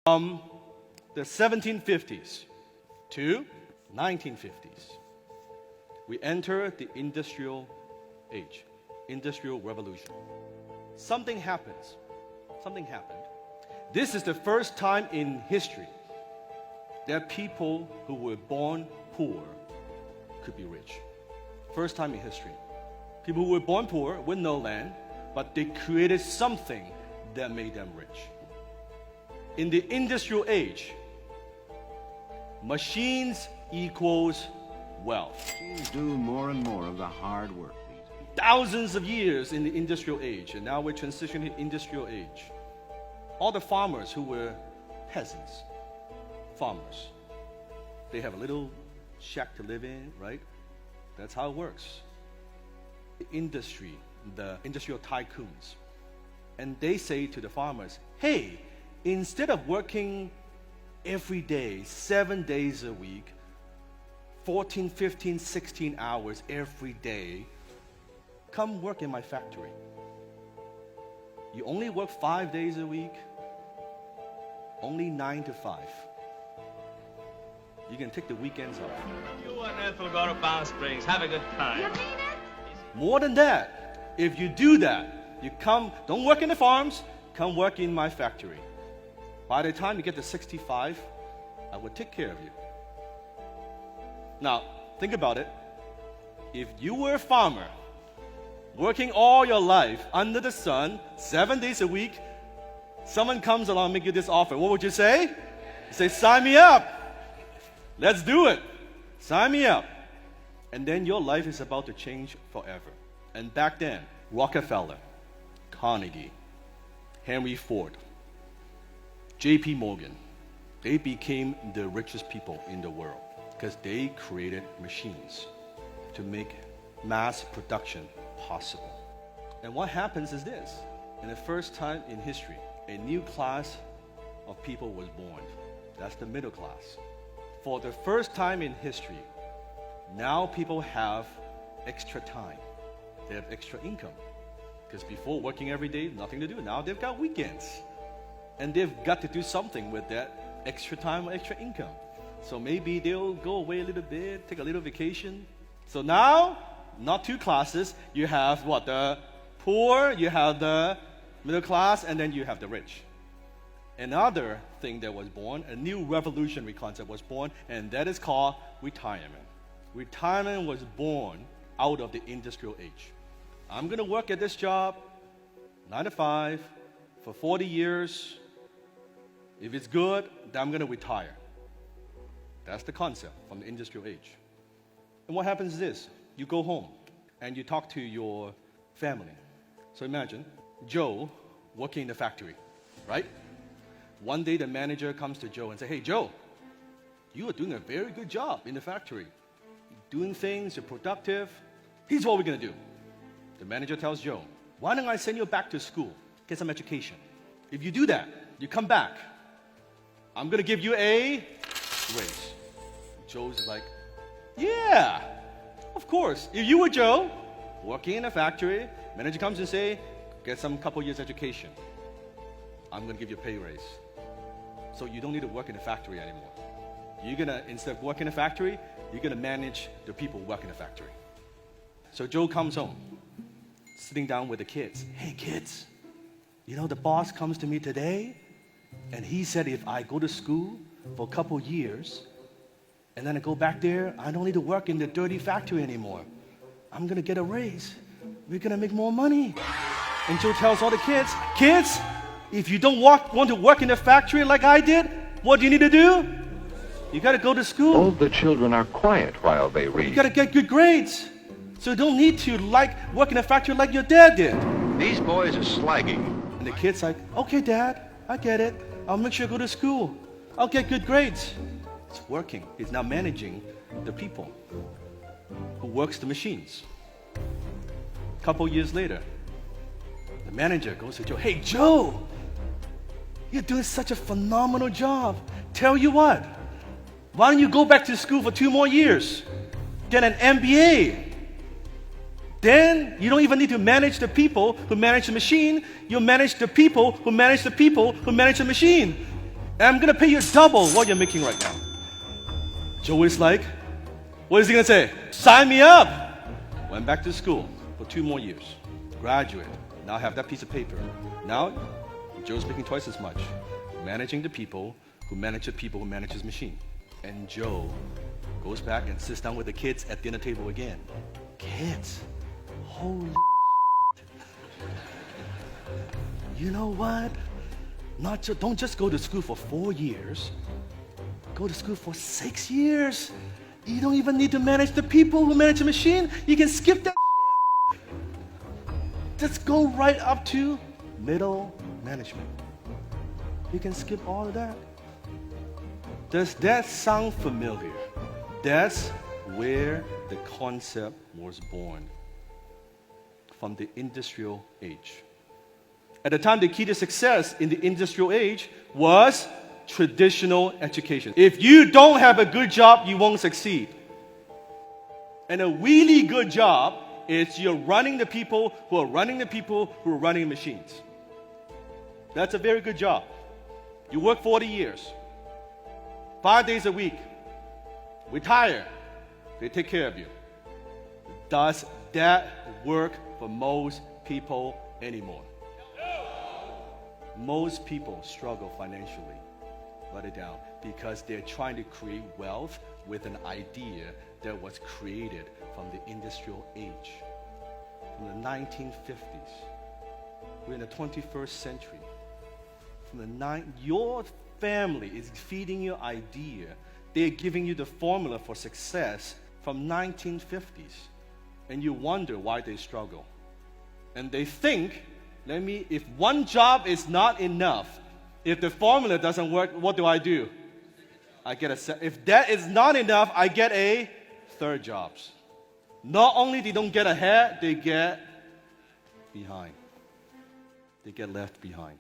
From the 1750s to 1950s, we enter the industrial age, industrial revolution. Something happens. Something happened. This is the first time in history that people who were born poor could be rich. First time in history. People who were born poor with no land, but they created something that made them rich. In the industrial age, machines equals wealth. Machines do more and more of the hard work. Thousands of years in the industrial age, and now we're transitioning to industrial age. All the farmers who were peasants, farmers, they have a little shack to live in, right? That's how it works. The industry, the industrial tycoons, and they say to the farmers, hey, instead of working every day, 7 days a week, 14, 15, 16 hours every day, come work in my factory. You only work 5 days a week, only 9 to 5. You can take the weekends off. You and Ethel go to Palm Springs. Have a good time. You mean it? More than that, if you do that, you come, don't work in the farms, come work in my factory. By the time you get to 65, I will take care of you. Now, think about it. If you were a farmer, working all your life under the sun, 7 days a week, someone comes along and make you this offer, what would you say? You say, sign me up. Let's do it. Sign me up. And then your life is about to change forever. And back then, Rockefeller, Carnegie, Henry Ford, J.P. Morgan, they became the richest people in the world because they created machines to make mass production possible. And what happens is this. In the first time in history, a new class of people was born. That's the middle class. For the first time in history, now people have extra time. They have extra income. Because before, working every day, nothing to do. Now they've got weekends. And they've got to do something with that extra time or extra income. So maybe they'll go away a little bit, take a little vacation. So now, not two classes. You have what? The poor, you have the middle class, and then you have the rich. Another thing that was born, a new revolutionary concept was born, and that is called retirement. Retirement was born out of the industrial age. I'm going to work at this job, 9 to 5, for 40 years. If it's good, then I'm going to retire. That's the concept from the industrial age. And what happens is this. You go home and you talk to your family. So imagine Joe working in the factory, right? One day the manager comes to Joe and says, hey, Joe, you are doing a very good job in the factory. You're doing things, you're productive. Here's what we're going to do. The manager tells Joe, why don't I send you back to school, get some education. If you do that, you come back, I'm going to give you a raise. Joe's like, yeah, of course. If you were Joe, working in a factory, manager comes and say, get some couple years education. I'm going to give you a pay raise. So you don't need to work in a factory anymore. You're going to, instead of working in a factory, you're going to manage the people who work in the factory. So Joe comes home, sitting down with the kids. Hey, kids, you know, the boss comes to me today, and he said if I go to school for a couple years, and then I go back there, I don't need to work in the dirty factory anymore. I'm going to get a raise. We're going to make more money. And Joe tells all the kids, kids, if you don't want to work in the factory like I did, what do you need to do? You got to go to school. All the children are quiet while they You read. got to get good grades. So you don't need to work in a factory like your dad did. These boys are slagging. And the kid's like, okay, Dad, I get it. I'll make sure I go to school. I'll get good grades. It's working. He's now managing the people who works the machines. A couple years later, the manager goes to Joe, hey, Joe, you're doing such a phenomenal job. Tell you what, why don't you go back to school for 2 more years? Get an MBA. Then you don't even need to manage the people who manage the machine. You'll manage the people who manage the people who manage the machine. And I'm going to pay you double what you're making right now. Joe is like, what is he going to say? Sign me up. Went back to school for 2 more years. Graduate. Now I have that piece of paper. Now, Joe's making twice as much. Managing the people who manage the people who manage his machine. And Joe goes back and sits down with the kids at dinner table again. Kids, holy you know what? Don't just go to school for 4 years. Go to school for 6 years. You don't even need to manage the people who manage the machine. You can skip that. Just go right up to middle management. You can skip all of that. Does that sound familiar? That's where the concept was born. From the industrial age. At the time, the key to success in the industrial age was traditional education. If you don't have a good job, you won't succeed. And a really good job is you're running the people who are running the people who are running the machines. That's a very good job. You work 40 years, 5 days a week, retire, they take care of you. Does that work for most people anymore? Most people struggle financially. Write it down. Because they're trying to create wealth with an idea that was created from the industrial age. From the 1950s. We're in the 21st century. Your family is feeding you idea. They're giving you the formula for success from 1950s. And you wonder why they struggle. And they think, if one job is not enough, if the formula doesn't work, what do? I get if that is not enough, I get a third job. Not only they don't get ahead, they get behind. They get left behind.